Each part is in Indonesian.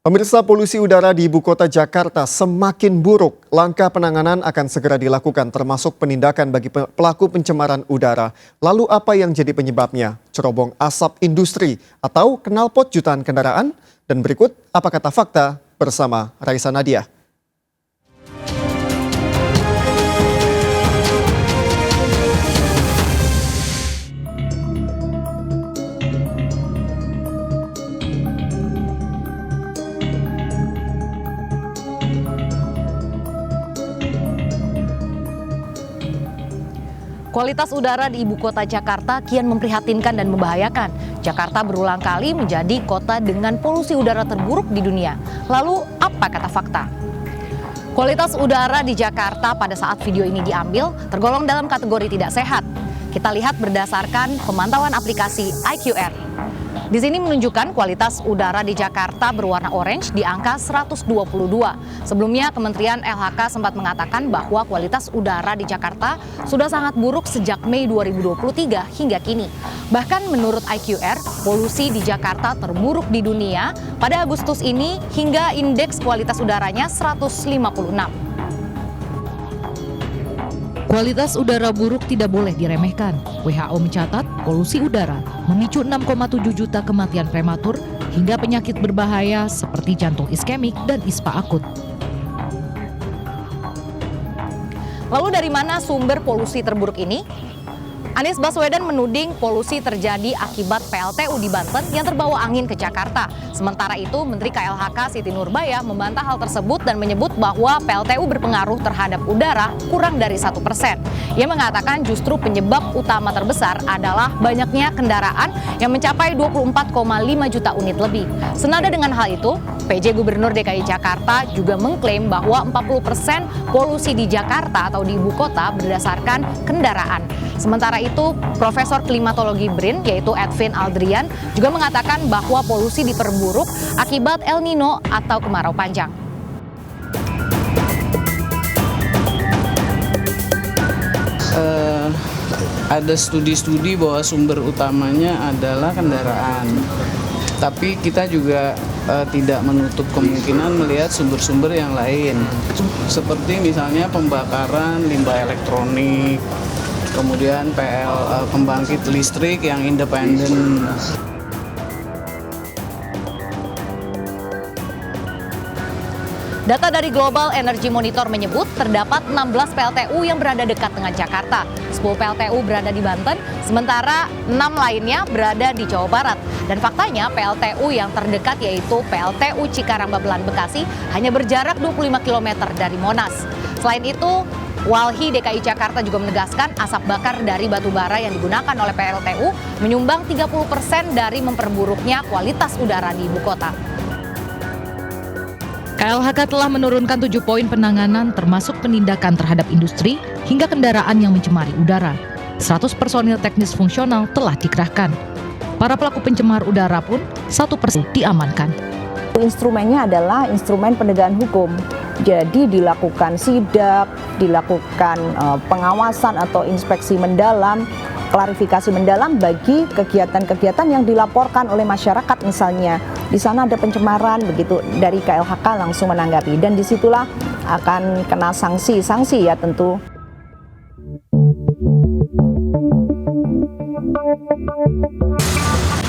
Pemirsa, polusi udara di ibu kota Jakarta semakin buruk. Langkah penanganan akan segera dilakukan termasuk penindakan bagi pelaku pencemaran udara. Lalu apa yang jadi penyebabnya? Cerobong asap industri atau knalpot jutaan kendaraan? Dan berikut apa kata fakta bersama Raisa Nadia. Kualitas udara di ibu kota Jakarta kian memprihatinkan dan membahayakan. Jakarta berulang kali menjadi kota dengan polusi udara terburuk di dunia. Lalu apa kata fakta? Kualitas udara di Jakarta pada saat video ini diambil tergolong dalam kategori tidak sehat. Kita lihat berdasarkan pemantauan aplikasi IQR. Di sini menunjukkan kualitas udara di Jakarta berwarna orange di angka 122. Sebelumnya Kementerian LHK sempat mengatakan bahwa kualitas udara di Jakarta sudah sangat buruk sejak Mei 2023 hingga kini. Bahkan menurut IQR, polusi di Jakarta terburuk di dunia pada Agustus ini hingga indeks kualitas udaranya 156. Kualitas udara buruk tidak boleh diremehkan. WHO mencatat polusi udara memicu 6,7 juta kematian prematur hingga penyakit berbahaya seperti jantung iskemik dan ispa akut. Lalu dari mana sumber polusi terburuk ini? Anies Baswedan menuding polusi terjadi akibat PLTU di Banten yang terbawa angin ke Jakarta. Sementara itu, Menteri KLHK Siti Nurbaya membantah hal tersebut dan menyebut bahwa PLTU berpengaruh terhadap udara kurang dari 1%. Ia mengatakan justru penyebab utama terbesar adalah banyaknya kendaraan yang mencapai 24,5 juta unit lebih. Senada dengan hal itu, PJ Gubernur DKI Jakarta juga mengklaim bahwa 40% polusi di Jakarta atau di ibu kota berdasarkan kendaraan. Sementara itu, Profesor Klimatologi BRIN yaitu Edwin Aldrian juga mengatakan bahwa polusi diperburuk akibat El Nino atau kemarau panjang. Ada studi-studi bahwa sumber utamanya adalah kendaraan. Tapi kita juga tidak menutup kemungkinan melihat sumber-sumber yang lain. Seperti misalnya pembakaran limbah elektronik, kemudian pembangkit listrik yang independen. Data dari Global Energy Monitor menyebut terdapat 16 PLTU yang berada dekat dengan Jakarta. 10 PLTU berada di Banten, sementara 6 lainnya berada di Jawa Barat. Dan faktanya PLTU yang terdekat yaitu PLTU Cikarang Babelan Bekasi hanya berjarak 25 km dari Monas. Selain itu, Walhi DKI Jakarta juga menegaskan asap bakar dari batu bara yang digunakan oleh PLTU menyumbang 30% dari memperburuknya kualitas udara di ibu kota. KLHK telah menurunkan 7 poin penanganan termasuk penindakan terhadap industri hingga kendaraan yang mencemari udara. 100 personil teknis fungsional telah dikerahkan. Para pelaku pencemar udara pun 1% diamankan. Instrumennya adalah instrumen penegakan hukum. Jadi dilakukan sidak, dilakukan pengawasan atau inspeksi mendalam, klarifikasi mendalam bagi kegiatan-kegiatan yang dilaporkan oleh masyarakat misalnya. Di sana ada pencemaran, begitu dari KLHK langsung menanggapi dan disitulah akan kena sanksi ya tentu.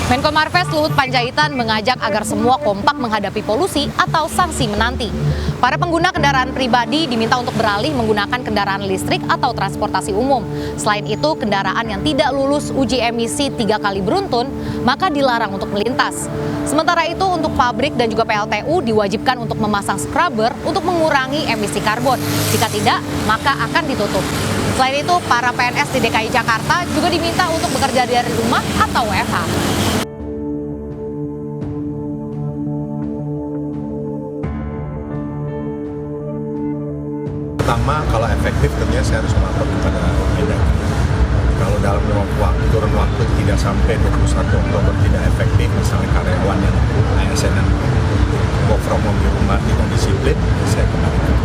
Menko Marves Luhut Panjaitan mengajak agar semua kompak menghadapi polusi atau sanksi menanti. Para pengguna kendaraan pribadi diminta untuk beralih menggunakan kendaraan listrik atau transportasi umum. Selain itu, kendaraan yang tidak lulus uji emisi 3 kali beruntun, maka dilarang untuk melintas. Sementara itu, untuk pabrik dan juga PLTU diwajibkan untuk memasang scrubber untuk mengurangi emisi karbon. Jika tidak, maka akan ditutup. Selain itu, para PNS di DKI Jakarta juga diminta untuk bekerja dari rumah atau WFH. Pertama, kalau efektif tentunya saya harus melapor kepada Mendagri. Kalau dalam kurun waktu tidak sampai 21 Oktober tidak efektif, misalnya karyawan yang ASN yang work from home di rumah tidak disiplin, saya kembalikan.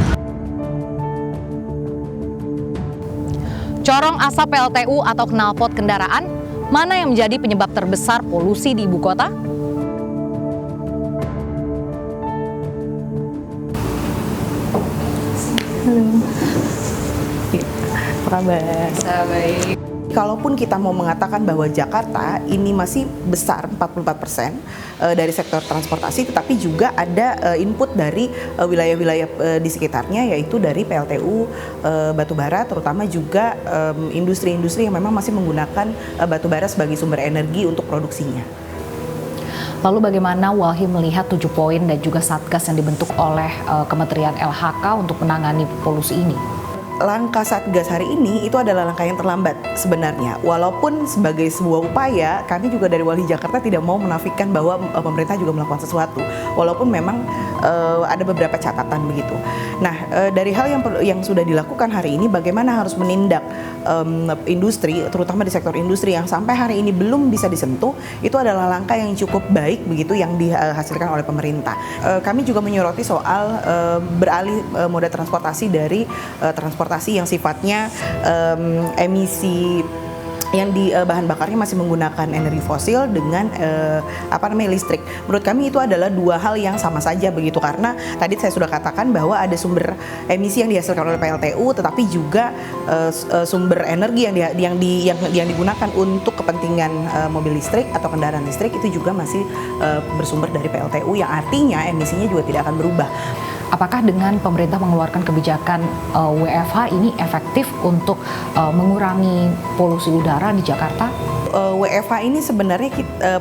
Corong asap PLTU atau knalpot kendaraan, mana yang menjadi penyebab terbesar polusi di ibu kota? Apa kabar? Baik. Kalaupun kita mau mengatakan bahwa Jakarta ini masih besar 44% dari sektor transportasi, tetapi juga ada input dari wilayah-wilayah di sekitarnya, yaitu dari PLTU batubara, terutama juga industri-industri yang memang masih menggunakan batubara sebagai sumber energi untuk produksinya. Lalu bagaimana Walhi melihat 7 poin dan juga Satgas yang dibentuk oleh Kementerian LHK untuk menangani polusi ini? Langkah Satgas hari ini itu adalah langkah yang terlambat sebenarnya. Walaupun sebagai sebuah upaya, kami juga dari Walhi Jakarta tidak mau menafikan bahwa pemerintah juga melakukan sesuatu. Walaupun memang ada beberapa catatan begitu. Nah, dari hal yang sudah dilakukan hari ini, bagaimana harus menindak industri, terutama di sektor industri yang sampai hari ini belum bisa disentuh, itu adalah langkah yang cukup baik begitu yang dihasilkan oleh pemerintah. Kami juga menyoroti soal beralih moda transportasi dari transportasi yang sifatnya emisi yang di bahan bakarnya masih menggunakan energi fosil dengan listrik. Menurut kami itu adalah dua hal yang sama saja begitu, karena tadi saya sudah katakan bahwa ada sumber emisi yang dihasilkan oleh PLTU, tetapi juga sumber energi yang digunakan untuk kepentingan mobil listrik atau kendaraan listrik itu juga masih bersumber dari PLTU, yang artinya emisinya juga tidak akan berubah. Apakah dengan pemerintah mengeluarkan kebijakan WFH ini efektif untuk mengurangi polusi udara di Jakarta? WFH ini sebenarnya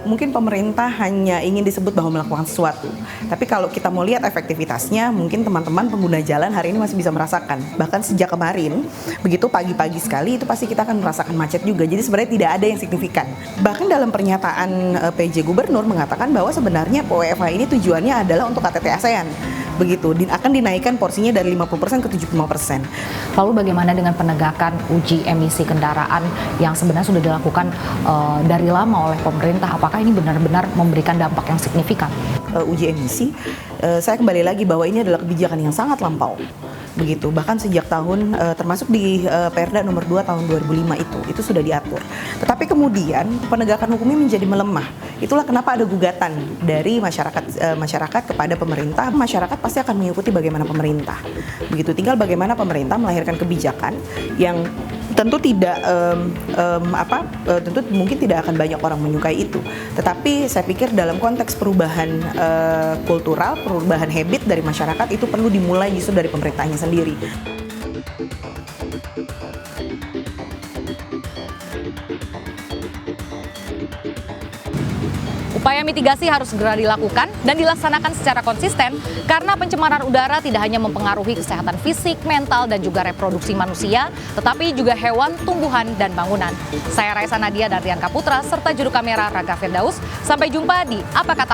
mungkin pemerintah hanya ingin disebut bahwa melakukan sesuatu. Tapi kalau kita mau lihat efektivitasnya, mungkin teman-teman pengguna jalan hari ini masih bisa merasakan. Bahkan sejak kemarin, begitu pagi-pagi sekali itu pasti kita akan merasakan macet juga. Jadi sebenarnya tidak ada yang signifikan. Bahkan dalam pernyataan PJ Gubernur mengatakan bahwa sebenarnya WFH ini tujuannya adalah untuk KTT ASEAN. Begitu, akan dinaikkan porsinya dari 50% ke 75%. Lalu bagaimana dengan penegakan uji emisi kendaraan yang sebenarnya sudah dilakukan dari lama oleh pemerintah? Apakah ini benar-benar memberikan dampak yang signifikan? Uji emisi, saya kembali lagi bahwa ini adalah kebijakan yang sangat lampau. Begitu, bahkan sejak tahun termasuk di Perda nomor 2 tahun 2005 itu sudah diatur. Tetapi kemudian penegakan hukumnya menjadi melemah. Itulah kenapa ada gugatan dari masyarakat kepada pemerintah. Masyarakat pasti akan mengikuti bagaimana pemerintah. Begitu, tinggal bagaimana pemerintah melahirkan kebijakan yang tentu tentu mungkin tidak akan banyak orang menyukai itu. Tetapi saya pikir dalam konteks perubahan kultural, perubahan habit dari masyarakat itu perlu dimulai justru dari pemerintahnya sendiri. Upaya mitigasi harus segera dilakukan dan dilaksanakan secara konsisten karena pencemaran udara tidak hanya mempengaruhi kesehatan fisik, mental, dan juga reproduksi manusia, tetapi juga hewan, tumbuhan, dan bangunan. Saya Raisa Nadia dan Rian Kaputra serta juru kamera Raga Firdaus. Sampai jumpa di Apa Kata